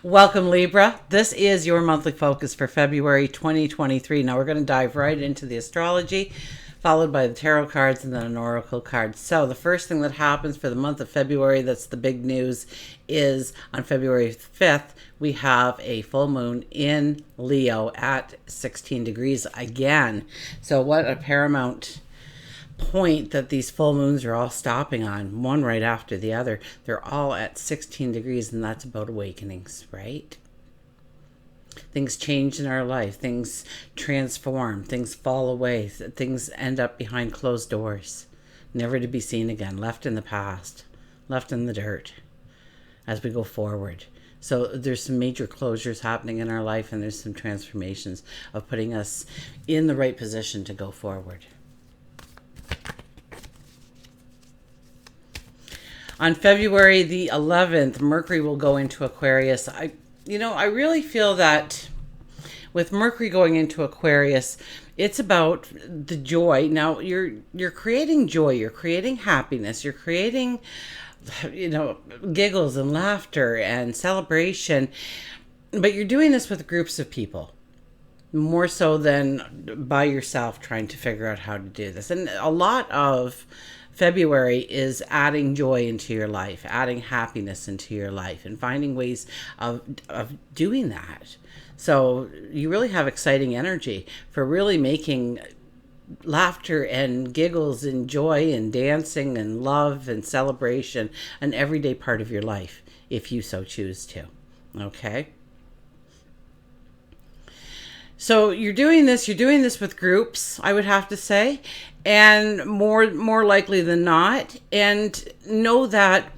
Welcome, Libra. This is your monthly focus for February 2023. Now we're going to dive right into the astrology, followed by the tarot cards and then an oracle card. So the first thing that happens for the month of February, that's the big news, is on February 5th, we have a full moon in Leo at 16 degrees again. So what a paramount point that these full moons are all stopping on, one right after the other. They're all at 16 degrees, and that's about awakenings, right? Things change in our life, things transform, things fall away, things end up behind closed doors, never to be seen again, left in the past, left in the dirt as we go forward. So there's some major closures happening in our life, and there's some transformations of putting us in the right position to go forward. On February the 11th, Mercury will go into Aquarius. I really feel that with Mercury going into Aquarius, it's about the joy. Now, you're creating joy, you're creating happiness, you're creating, giggles and laughter and celebration, but you're doing this with groups of people. More so than by yourself trying to figure out how to do this. And a lot of February is adding joy into your life, adding happiness into your life, and finding ways of doing that. So you really have exciting energy for really making laughter and giggles and joy and dancing and love and celebration an everyday part of your life, if you so choose to. Okay? So you're doing this with groups, I would have to say, and more likely than not, and know that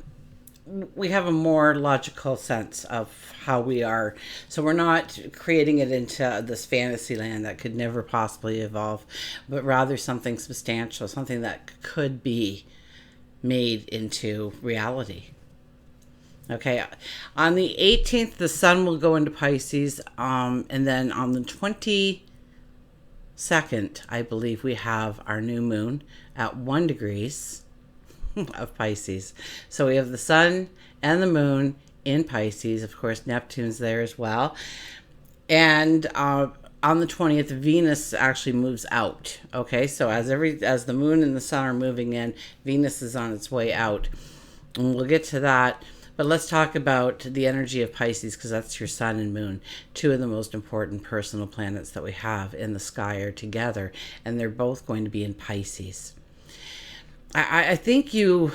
we have a more logical sense of how we are. So we're not creating it into this fantasy land that could never possibly evolve, but rather something substantial, something that could be made into reality. Okay, on the 18th, the sun will go into Pisces, and then on the 22nd, I believe, we have our new moon at 1 degrees of Pisces. So we have the sun and the moon in Pisces. Of course, Neptune's there as well. And on the 20th, Venus actually moves out. Okay, so as the moon and the sun are moving in, Venus is on its way out. And we'll get to that. But let's talk about the energy of Pisces, because that's your sun and moon. Two of the most important personal planets that we have in the sky are together, and they're both going to be in Pisces. I think if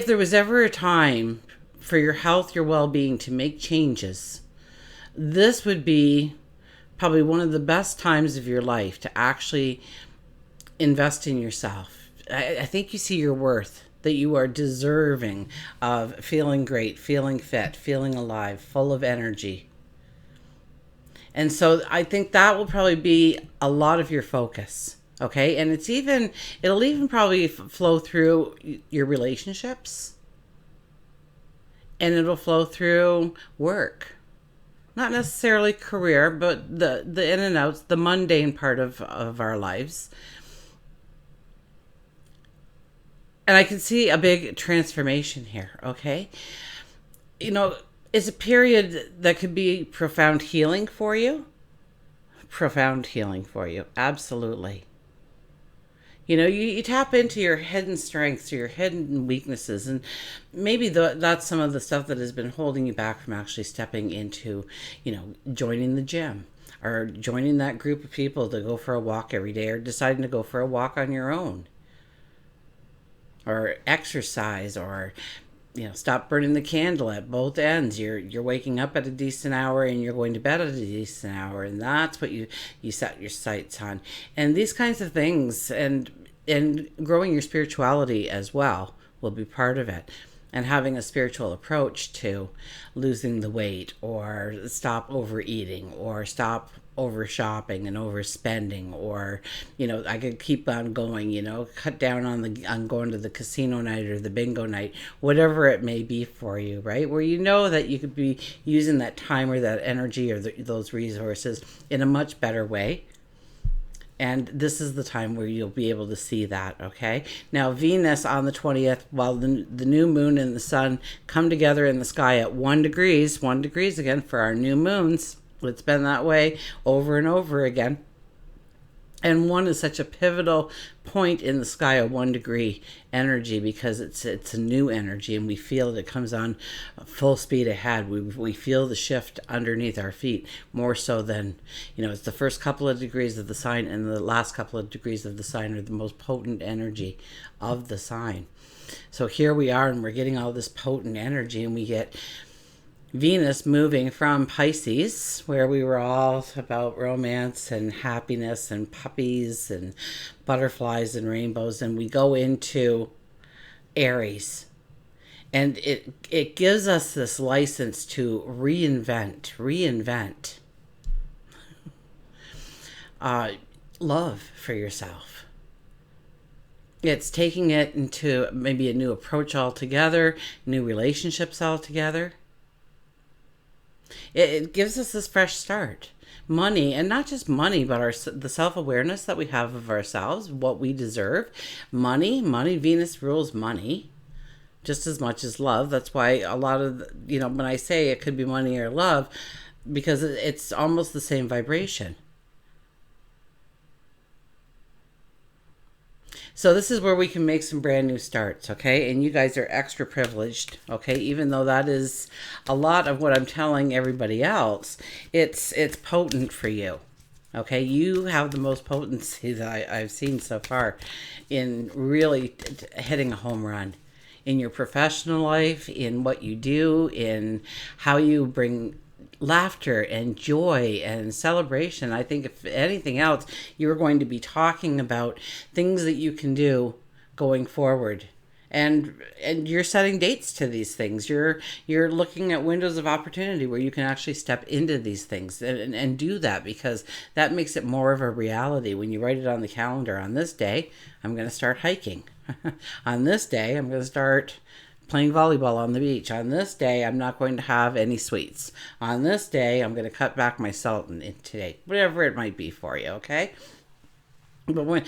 there was ever a time for your health, your well-being to make changes, this would be probably one of the best times of your life to actually invest in yourself. I think you see your worth, that you are deserving of feeling great, feeling fit, feeling alive, full of energy. And so I think that will probably be a lot of your focus. Okay. And it'll even probably flow through your relationships, and it'll flow through work. Not necessarily career, but the in and outs, the mundane part of our lives. And I can see a big transformation here, okay? It's a period that could be profound healing for you. Profound healing for you, absolutely. You tap into your hidden strengths, your hidden weaknesses, and maybe that's some of the stuff that has been holding you back from actually stepping into, joining the gym, or joining that group of people to go for a walk every day, or deciding to go for a walk on your own. Or exercise, or stop burning the candle at both ends. You're waking up at a decent hour, and you're going to bed at a decent hour, and that's what you set your sights on. And these kinds of things, and growing your spirituality as well, will be part of it. And having a spiritual approach to losing the weight, or stop overeating, or stop over shopping and overspending, or I could keep on going, cut down on going to the casino night or the bingo night, whatever it may be for you, right? Where that you could be using that time or that energy or those resources in a much better way And this is the time where you'll be able to see that, okay? Now, Venus on the 20th, while the new moon and the sun come together in the sky at 1 degrees again for our new moons. It's been that way over and over again. And one is such a pivotal point in the sky, a 1 degree energy, because it's a new energy, and we feel it comes on full speed ahead. We feel the shift underneath our feet more so than, it's the first couple of degrees of the sign, and the last couple of degrees of the sign are the most potent energy of the sign. So here we are, and we're getting all this potent energy, and we get Venus moving from Pisces, where we were all about romance and happiness and puppies and butterflies and rainbows, and we go into Aries. And it gives us this license to reinvent love for yourself. It's taking it into maybe a new approach altogether, new relationships altogether. It gives us this fresh start. Money, and not just money, but the self-awareness that we have of ourselves, what we deserve. Money, Venus rules money just as much as love. That's why a lot of, when I say it could be money or love, because it's almost the same vibration. So this is where we can make some brand new starts, okay? And you guys are extra privileged, okay? Even though that is a lot of what I'm telling everybody else, it's potent for you, okay? You have the most potency that I've seen so far in really hitting a home run in your professional life, in what you do, in how you bring laughter and joy and celebration. I think if anything else, you're going to be talking about things that you can do going forward. And you're setting dates to these things. You're looking at windows of opportunity where you can actually step into these things and do that, because that makes it more of a reality when you write it on the calendar. On this day, I'm going to start hiking. On this day, I'm going to start playing volleyball on the beach. On this day, I'm not going to have any sweets. On this day, I'm going to cut back my salt intake, whatever it might be for you, okay? But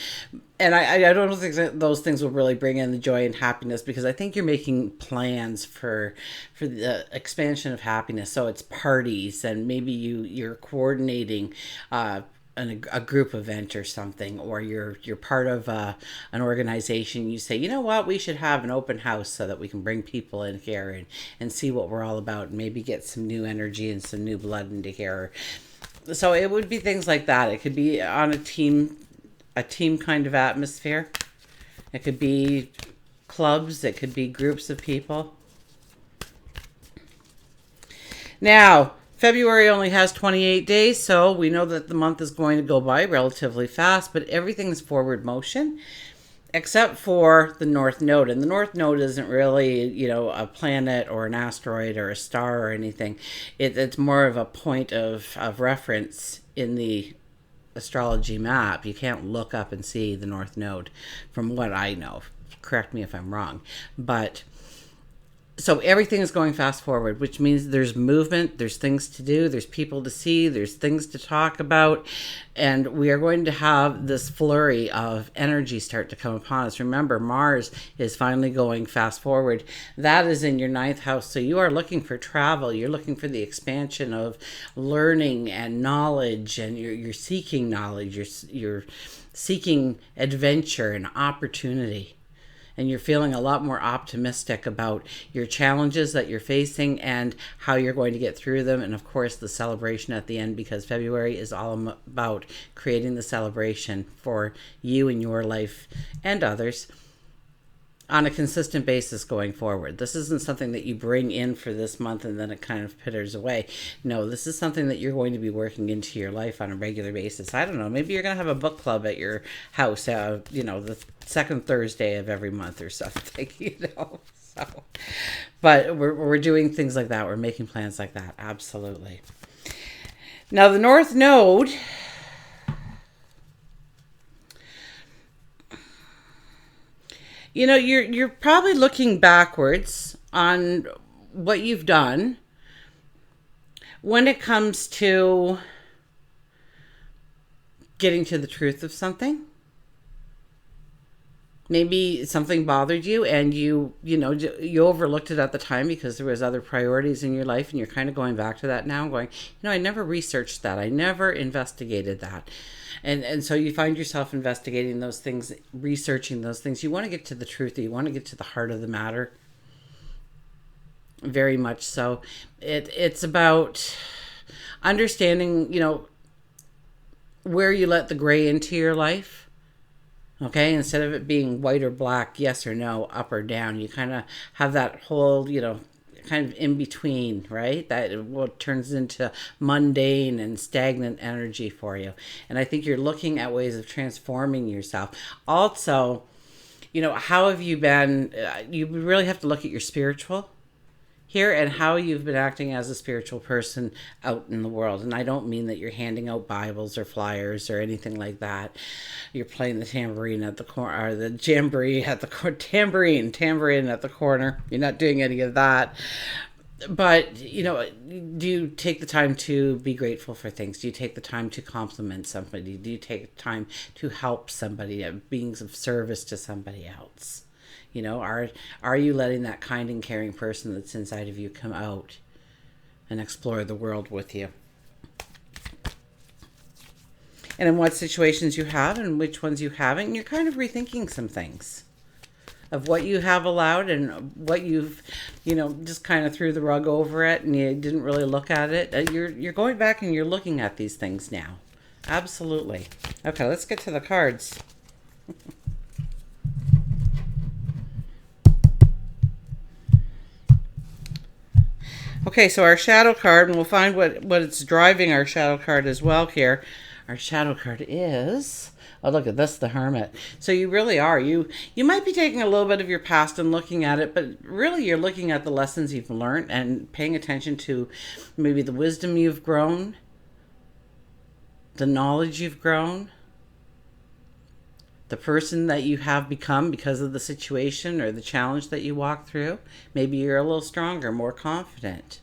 I don't think that those things will really bring in the joy and happiness, because I think you're making plans for the expansion of happiness. So it's parties, and maybe you're coordinating a group event or something, or you're part of an organization. You say, you know what, we should have an open house so that we can bring people in here and see what we're all about, and maybe get some new energy and some new blood into here. So it would be things like that. It could be on a team kind of atmosphere. It could be clubs. It could be groups of people. Now, February only has 28 days, so we know that the month is going to go by relatively fast, but everything is forward motion except for the North Node. And the North Node isn't really, a planet or an asteroid or a star or anything. It's more of a point of reference in the astrology map. You can't look up and see the North Node from what I know. Correct me if I'm wrong. But so everything is going fast forward, which means there's movement, there's things to do, there's people to see, there's things to talk about, and we are going to have this flurry of energy start to come upon us. Remember, Mars is finally going fast forward. That is in your 9th house, so you are looking for travel, you're looking for the expansion of learning and knowledge, and you're seeking knowledge, you're seeking adventure and opportunity. And you're feeling a lot more optimistic about your challenges that you're facing and how you're going to get through them. And of course, the celebration at the end, because February is all about creating the celebration for you in your life and others on a consistent basis going forward. This isn't something that you bring in for this month and then it kind of pitters away. No, this is something that you're going to be working into your life on a regular basis. I don't know, maybe you're going to have a book club at your house, the second Thursday of every month or something, So, but we're doing things like that. We're making plans like that. Absolutely. Now, the North Node, you're probably looking backwards on what you've done when it comes to getting to the truth of something. Maybe something bothered you and you overlooked it at the time because there was other priorities in your life, and you're kind of going back to that now, going, I never researched that. I never investigated that. And so you find yourself investigating those things, researching those things. You want to get to the truth. You want to get to the heart of the matter. Very much so. It's about understanding, where you let the gray into your life. Okay, instead of it being white or black, yes or no, up or down, you kind of have that whole, kind of in between, right? That what turns into mundane and stagnant energy for you. And I think you're looking at ways of transforming yourself. Also, how have you been? You really have to look at your spiritual here and how you've been acting as a spiritual person out in the world. And I don't mean that you're handing out Bibles or flyers or anything like that. You're playing the tambourine at the corner, or the jamboree at the tambourine at the corner. You're not doing any of that. But, do you take the time to be grateful for things? Do you take the time to compliment somebody? Do you take time to help somebody, being of service to somebody else? Are you letting that kind and caring person that's inside of you come out and explore the world with you? And in what situations you have and which ones you haven't, you're kind of rethinking some things of what you have allowed and what you've, just kind of threw the rug over it and you didn't really look at it. You're going back and you're looking at these things now. Absolutely. Okay, let's get to the cards. Okay, so our shadow card, and we'll find what it's driving our shadow card as well here. Our shadow card is, look at this, the Hermit. So you really are. You might be taking a little bit of your past and looking at it, but really you're looking at the lessons you've learned and paying attention to maybe the wisdom you've grown, the knowledge you've grown, the person that you have become because of the situation or the challenge that you walk through. Maybe you're a little stronger, more confident.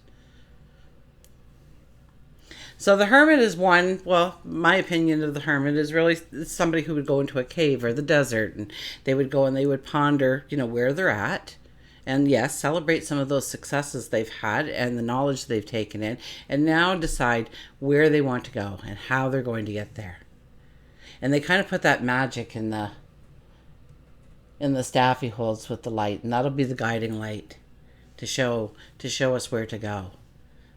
So the Hermit is one, my opinion of the Hermit is really somebody who would go into a cave or the desert, and they would go and they would ponder, where they're at. And yes, celebrate some of those successes they've had and the knowledge they've taken in, and now decide where they want to go and how they're going to get there. And they kind of put that magic in the staff he holds with the light, and that'll be the guiding light to show us where to go.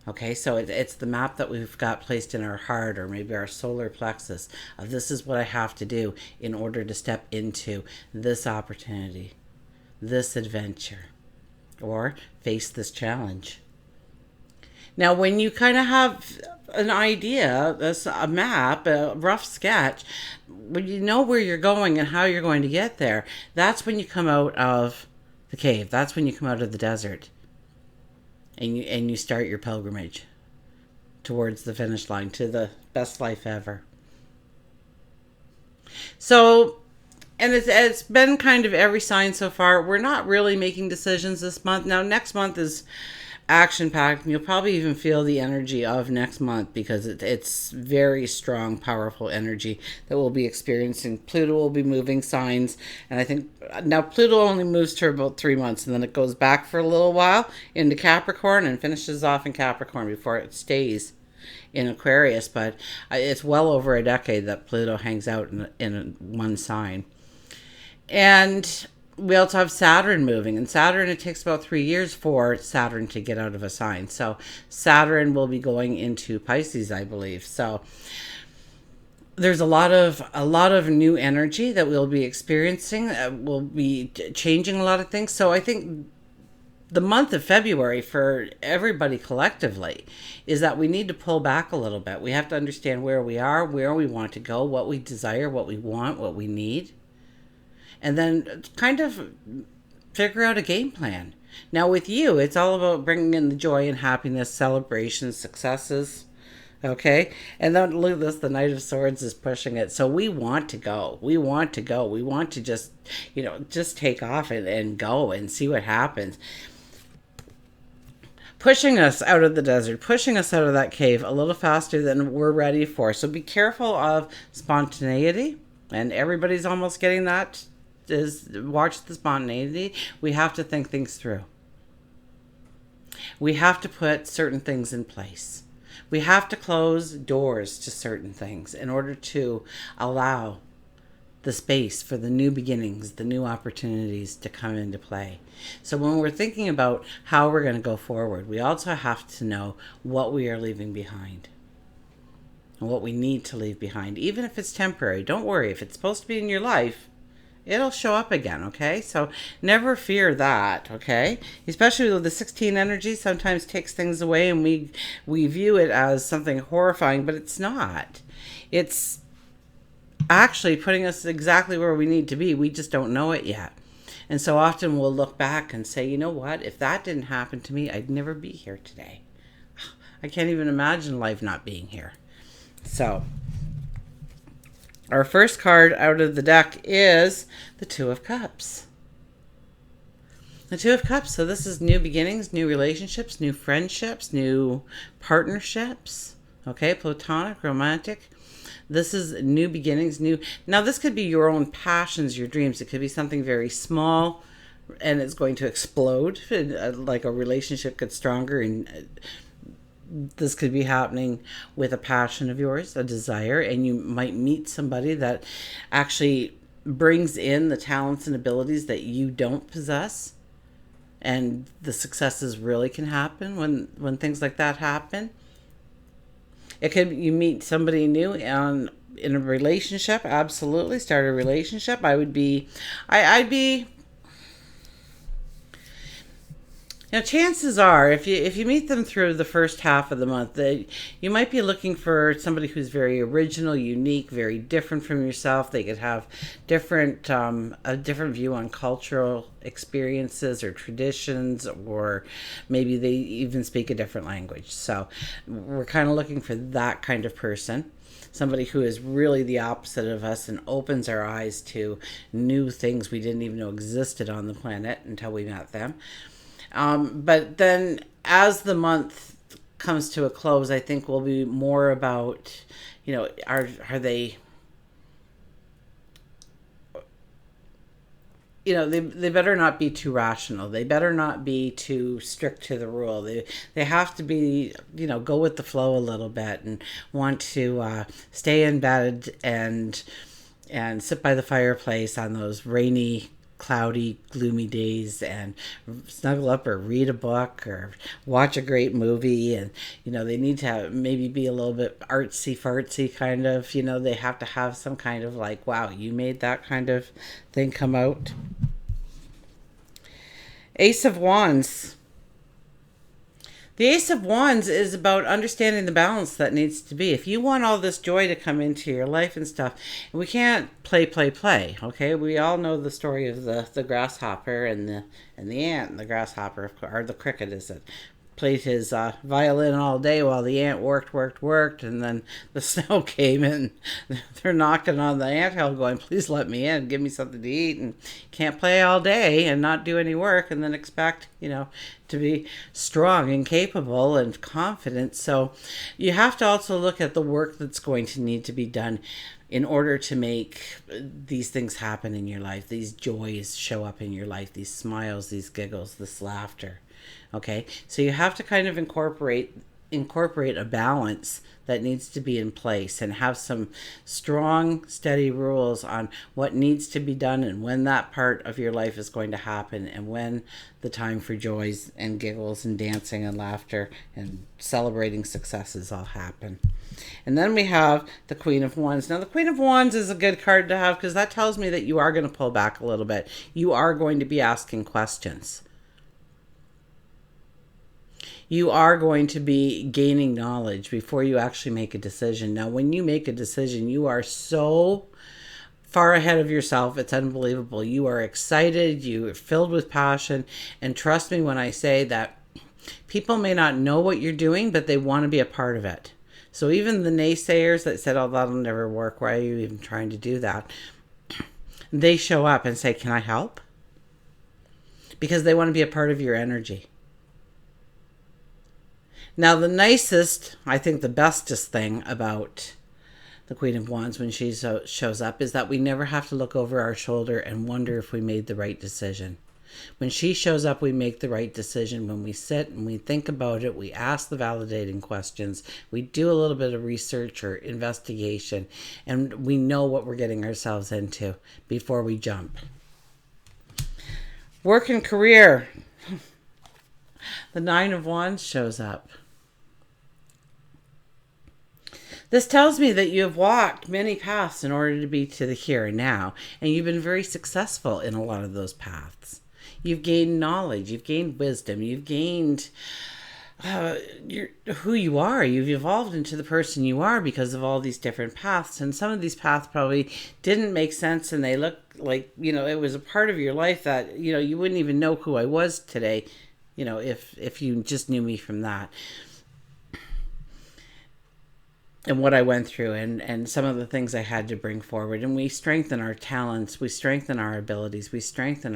Okay, so it's the map that we've got placed in our heart or maybe our solar plexus of this is what I have to do in order to step into this opportunity, this adventure, or face this challenge. Now, when you kind of have an idea, a map, a rough sketch, when you know where you're going and how you're going to get there, that's when you come out of the cave. That's when you come out of the desert. And you start your pilgrimage towards the finish line, to the best life ever. So, and it's been kind of every sign so far. We're not really making decisions this month. Now, next month is action-packed, and you'll probably even feel the energy of next month because it's very strong, powerful energy that we'll be experiencing. Pluto will be moving signs, and I think now Pluto only moves for about 3 months, and then it goes back for a little while into Capricorn and finishes off in Capricorn before it stays in Aquarius. But it's well over a decade that Pluto hangs out in one sign. And we also have Saturn moving, and Saturn, it takes about 3 years for Saturn to get out of a sign. So Saturn will be going into Pisces, I believe. So there's a lot of new energy that we'll be experiencing. We'll be changing a lot of things. So I think the month of February for everybody collectively is that we need to pull back a little bit. We have to understand where we are, where we want to go, what we desire, what we want, what we need. And then kind of figure out a game plan. Now with you, it's all about bringing in the joy and happiness, celebrations, successes. Okay? And then look at this, the Knight of Swords is pushing it. So we want to go. We want to go. We want to just take off and go and see what happens. pushing us out of the desert, pushing us out of that cave a little faster than we're ready for. So be careful of spontaneity, and everybody's almost getting that. Is watch the spontaneity. We have to think things through. We have to put certain things in place. We have to close doors to certain things in order to allow the space for the new beginnings, the new opportunities to come into play. So when we're thinking about how we're going to go forward, we also have to know what we are leaving behind and what we need to leave behind, even if it's temporary. Don't worry, if it's supposed to be in your life, it'll show up again, okay? So never fear that, okay? Especially with the 16 energy sometimes takes things away, and we view it as something horrifying, but it's not. It's actually putting us exactly where we need to be. We just don't know it yet. And so often we'll look back and say, you know what? If that didn't happen to me, I'd never be here today. I can't even imagine life not being here. So our first card out of the deck is the Two of Cups. The Two of Cups. So this is new beginnings, new relationships, new friendships, new partnerships. Okay, platonic, romantic. This is new beginnings, new. Now this could be your own passions, your dreams. It could be something very small and it's going to explode. Like a relationship gets stronger, and this could be happening with a passion of yours, a desire, and you might meet somebody that actually brings in the talents and abilities that you don't possess. And the successes really can happen when things like that happen. It could you meet somebody new in a relationship. Absolutely, start a relationship. I'd be. Now, chances are, if you meet them through the first half of the month, that you might be looking for somebody who's very original, unique, very different from yourself. They could have a different view on cultural experiences or traditions, or maybe they even speak a different language. So we're kind of looking for that kind of person. Somebody who is really the opposite of us and opens our eyes to new things we didn't even know existed on the planet until we met them. But then as the month comes to a close, I think we'll be more about, are they, they better not be too rational. They better not be too strict to the rule. They have to be, go with the flow a little bit and want to stay in bed and sit by the fireplace on those rainy, cloudy, gloomy days and snuggle up or read a book or watch a great movie. And they need to maybe be a little bit artsy fartsy kind of, they have to have some kind of like, wow, you made that kind of thing come out. Ace of Wands. The Ace of Wands is about understanding the balance that needs to be. If you want all this joy to come into your life and stuff, we can't play, okay? We all know the story of the grasshopper and the ant. And the grasshopper, or the cricket, is it? Played his violin all day while the ant worked, and then the snow came in. They're knocking on the anthill going, please let me in, give me something to eat. And can't play all day and not do any work and then expect, to be strong and capable and confident. So you have to also look at the work that's going to need to be done in order to make these things happen in your life, these joys show up in your life, these smiles, these giggles, this laughter. Okay, so you have to kind of incorporate a balance that needs to be in place and have some strong, steady rules on what needs to be done and when that part of your life is going to happen and when the time for joys and giggles and dancing and laughter and celebrating successes all happen. And then we have the Queen of Wands. Now, the Queen of Wands is a good card to have because that tells me that you are going to pull back a little bit. You are going to be asking questions. You are going to be gaining knowledge before you actually make a decision. Now, when you make a decision, you are so far ahead of yourself. It's unbelievable. You are excited. You are filled with passion. And trust me when I say that people may not know what you're doing, but they want to be a part of it. So even the naysayers that said, oh, that'll never work. Why are you even trying to do that? They show up and say, can I help? Because they want to be a part of your energy. Now, the nicest, I think the bestest thing about the Queen of Wands when she shows up is that we never have to look over our shoulder and wonder if we made the right decision. When she shows up, we make the right decision. When we sit and we think about it, we ask the validating questions, we do a little bit of research or investigation, and we know what we're getting ourselves into before we jump. Work and career. The Nine of Wands shows up. This tells me that you have walked many paths in order to be to the here and now, and you've been very successful in a lot of those paths. You've gained knowledge, you've gained wisdom, you've gained who you are. You've evolved into the person you are because of all these different paths, and some of these paths probably didn't make sense, and they look like, it was a part of your life that, you wouldn't even know who I was today, if you just knew me from that. And what I went through and some of the things I had to bring forward. And we strengthen our talents, we strengthen our abilities, we strengthen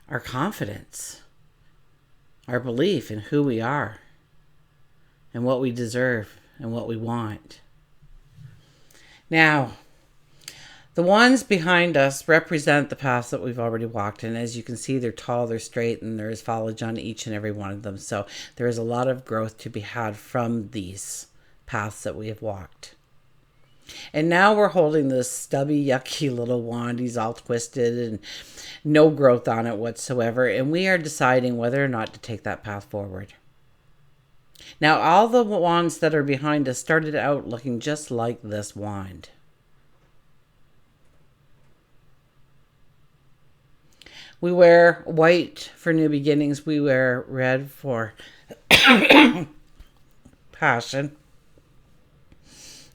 our confidence, our belief in who we are and what we deserve and what we want. Now, the ones behind us represent the paths that we've already walked. And as you can see, they're tall, they're straight, and there is foliage on each and every one of them. So there is a lot of growth to be had from these paths that we have walked. And now we're holding this stubby, yucky little wand. He's all twisted and no growth on it whatsoever. And we are deciding whether or not to take that path forward. Now, all the wands that are behind us started out looking just like this wand. We wear white for new beginnings. We wear red for passion.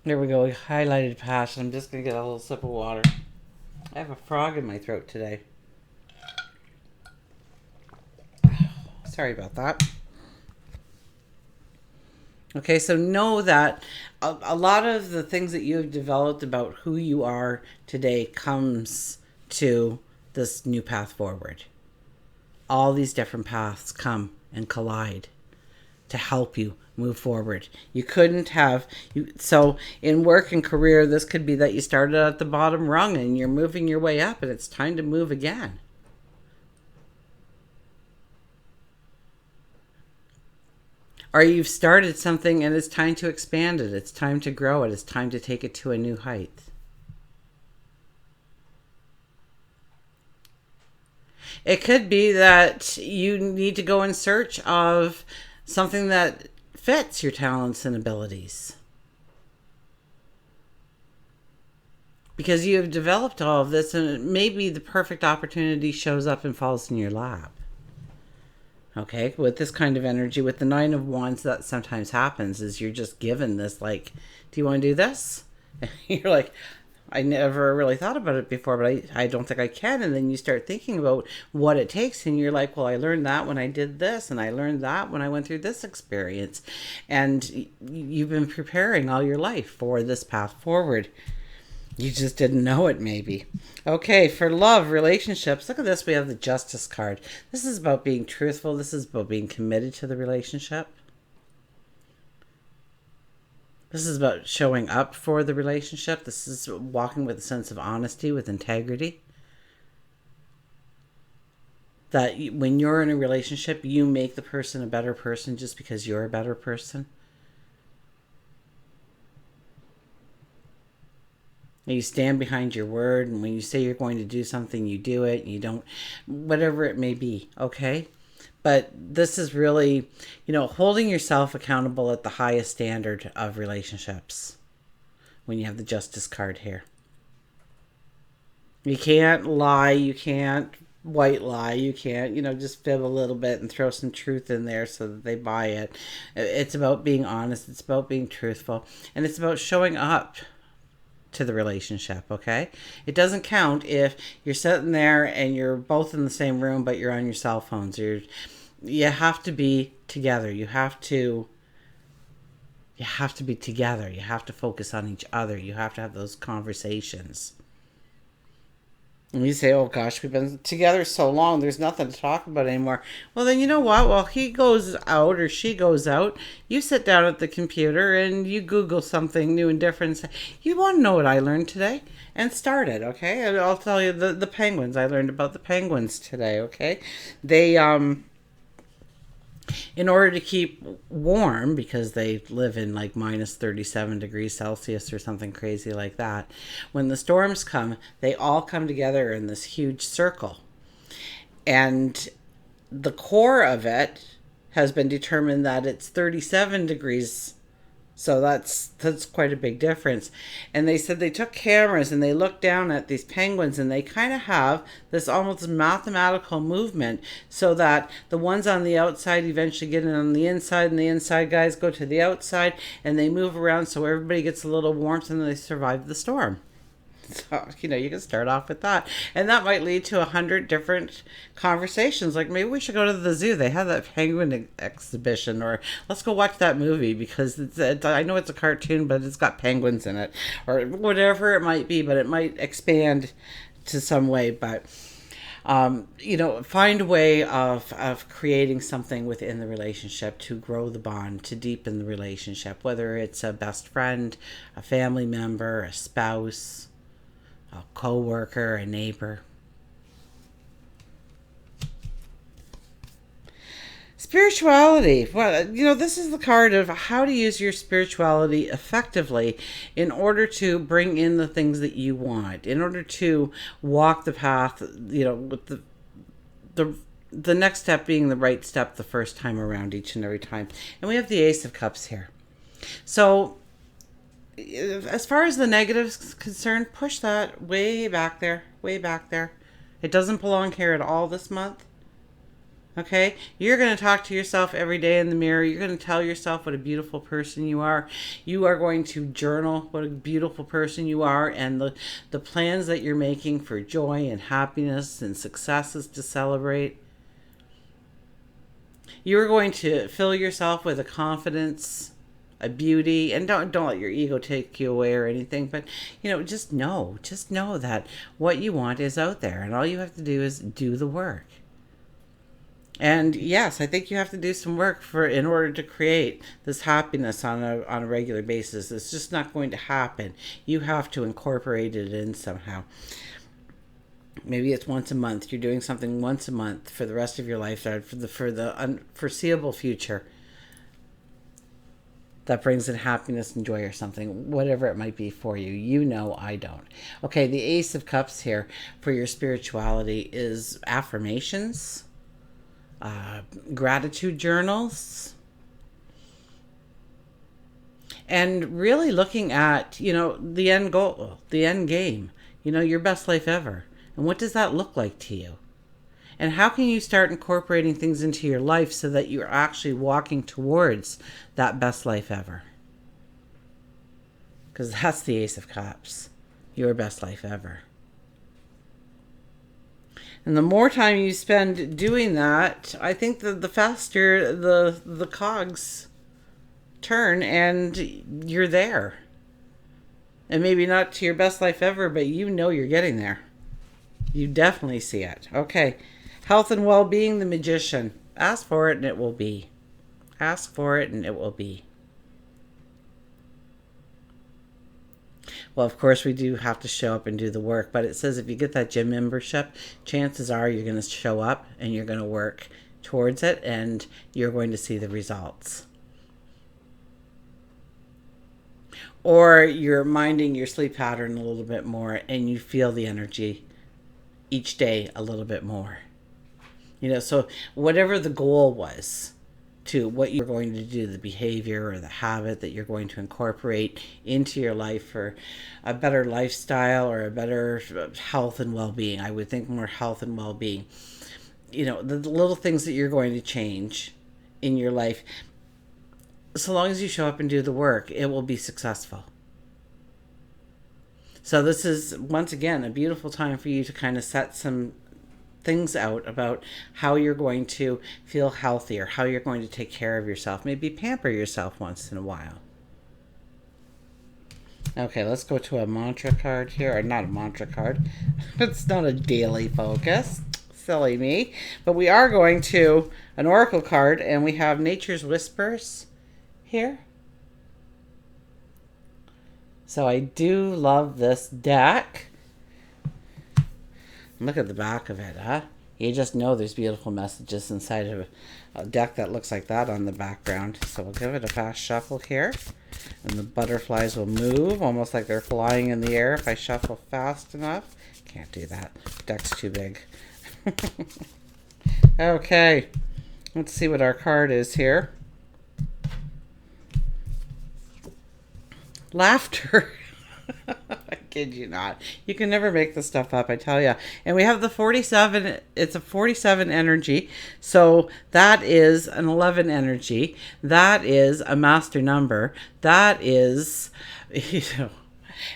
There we go. We highlighted passion. I'm just going to get a little sip of water. I have a frog in my throat today. Sorry about that. Okay, so know that a lot of the things that you have developed about who you are today comes to this new path forward. All these different paths come and collide to help you move forward. You couldn't have so in work and career, this could be that you started at the bottom rung and you're moving your way up and it's time to move again. Or you've started something and it's time to expand it. It's time to grow it. It's time to take it to a new height. It could be that you need to go in search of something that fits your talents and abilities. Because you have developed all of this and maybe the perfect opportunity shows up and falls in your lap. Okay, with this kind of energy, with the Nine of Wands, that sometimes happens is you're just given this, like, do you want to do this? And you're like, I never really thought about it before, but I don't think I can. And then you start thinking about what it takes. And you're like, well, I learned that when I did this. And I learned that when I went through this experience. And you've been preparing all your life for this path forward. You just didn't know it, maybe. Okay, for love, relationships, look at this. We have the Justice card. This is about being truthful. This is about being committed to the relationship. This is about showing up for the relationship. This is walking with a sense of honesty, with integrity. That when you're in a relationship, you make the person a better person just because you're a better person. And you stand behind your word, and when you say you're going to do something, you do it, and you don't, whatever it may be, okay? But this is really, holding yourself accountable at the highest standard of relationships when you have the Justice card here. You can't lie. You can't white lie. You can't, just fib a little bit and throw some truth in there so that they buy it. It's about being honest. It's about being truthful. And it's about showing up to the relationship, okay? It doesn't count if you're sitting there and you're both in the same room but you're on your cell phones. You have to be together. You have to be together. You have to focus on each other. You have to have those conversations. And you say, oh gosh, we've been together so long, there's nothing to talk about anymore. Well, then you know what? While he goes out or she goes out, you sit down at the computer and you Google something new and different. And say, you want to know what I learned today? And start it, okay? And I'll tell you the penguins. I learned about the penguins today, okay? They, in order to keep warm, because they live in like minus 37 degrees Celsius or something crazy like that, when the storms come, they all come together in this huge circle. And the core of it has been determined that it's 37 degrees, so that's quite a big difference. And they said they took cameras and they looked down at these penguins and they kind of have this almost mathematical movement, so that the ones on the outside eventually get in on the inside and the inside guys go to the outside and they move around so everybody gets a little warmth and they survive the storm. So, you can start off with that. And that might lead to 100 different conversations. Like, maybe we should go to the zoo. They have that penguin exhibition. Or let's go watch that movie because I know it's a cartoon, but it's got penguins in it. Or whatever it might be, but it might expand to some way. But, find a way of creating something within the relationship to grow the bond, to deepen the relationship. Whether it's a best friend, a family member, a spouse, a co-worker, a neighbor. Spirituality. Well, this is the card of how to use your spirituality effectively in order to bring in the things that you want, in order to walk the path, with the next step being the right step the first time around each and every time. And we have the Ace of Cups here. So, as far as the negative's concerned, push that way back there, way back there. It doesn't belong here at all this month. Okay? You're going to talk to yourself every day in the mirror. You're going to tell yourself what a beautiful person you are. You are going to journal what a beautiful person you are, and the plans that you're making for joy and happiness and successes to celebrate. You're going to fill yourself with a confidence, a beauty, and don't let your ego take you away or anything, but just know that what you want is out there, and all you have to do is do the work. And yes, I think you have to do some work in order to create this happiness on a regular basis. It's just not going to happen. You have to incorporate it in somehow. Maybe it's once a month. You're doing something once a month for the rest of your life, or for the unforeseeable future, that brings in happiness and joy or something, whatever it might be for you. I don't. Okay, the Ace of Cups here for your spirituality is affirmations, gratitude journals, and really looking at, the end goal, the end game, your best life ever. And what does that look like to you? And how can you start incorporating things into your life so that you're actually walking towards that best life ever? Because that's the Ace of Cups. Your best life ever. And the more time you spend doing that, I think the faster the cogs turn and you're there. And maybe not to your best life ever, but you're getting there. You definitely see it. Okay. Health and well-being, the Magician. Ask for it and it will be. Ask for it and it will be. Well, of course, we do have to show up and do the work, but it says if you get that gym membership, chances are you're going to show up and you're going to work towards it and you're going to see the results. Or you're minding your sleep pattern a little bit more and you feel the energy each day a little bit more. So whatever the goal was to what you're going to do, the behavior or the habit that you're going to incorporate into your life for a better lifestyle or a better health and well-being. I would think more health and well-being. The little things that you're going to change in your life, so long as you show up and do the work, it will be successful. So this is, once again, a beautiful time for you to kind of set some things out about how you're going to feel healthier, how you're going to take care of yourself, maybe pamper yourself once in a while. Okay, let's go to a mantra card here. Or not a mantra card. It's not a daily focus. Silly me. But we are going to an oracle card, and we have Nature's Whispers here. So I do love this deck. Look at the back of it, huh? You just know there's beautiful messages inside of a deck that looks like that on the background. So we'll give it a fast shuffle here. And the butterflies will move, almost like they're flying in the air if I shuffle fast enough. Can't do that. Deck's too big. Okay. Let's see what our card is here. Laughter. I kid you not. You can never make this stuff up, I tell you. And we have the 47. It's a 47 energy. So that is an 11 energy. That is a master number. That is,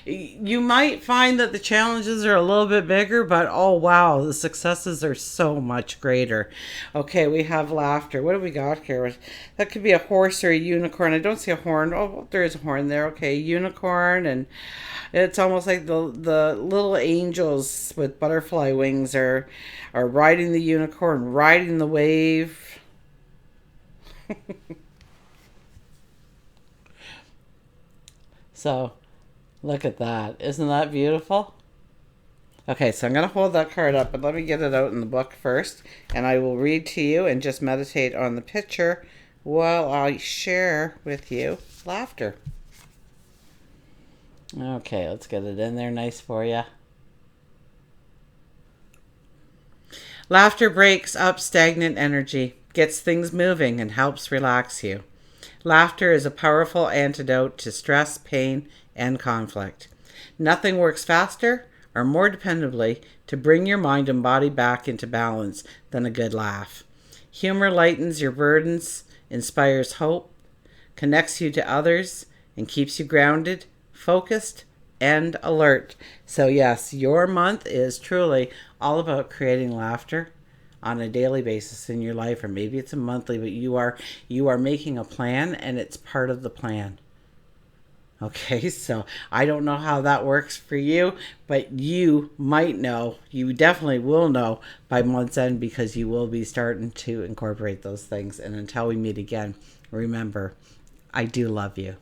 you might find that the challenges are a little bit bigger, but oh wow, the successes are so much greater. Okay, we have laughter. What do we got here? That could be a horse or a unicorn. I don't see a horn. Oh, there is a horn there. Okay, unicorn, and it's almost like the little angels with butterfly wings are riding the unicorn, riding the wave. So look at that. Isn't that beautiful? Okay, so I'm going to hold that card up, but let me get it out in the book first, and I will read to you and just meditate on the picture while I share with you laughter. Okay, let's get it in there nice for you. Laughter breaks up stagnant energy, gets things moving, and helps relax you. Laughter is a powerful antidote to stress, pain, and conflict. Nothing works faster or more dependably to bring your mind and body back into balance than a good laugh. Humor lightens your burdens, inspires hope, connects you to others, and keeps you grounded, focused, and alert. So yes, your month is truly all about creating laughter on a daily basis in your life, or maybe it's a monthly, but you are making a plan, and it's part of the plan. Okay, so I don't know how that works for you, but you might know, you definitely will know by month's end, because you will be starting to incorporate those things. And until we meet again, remember, I do love you.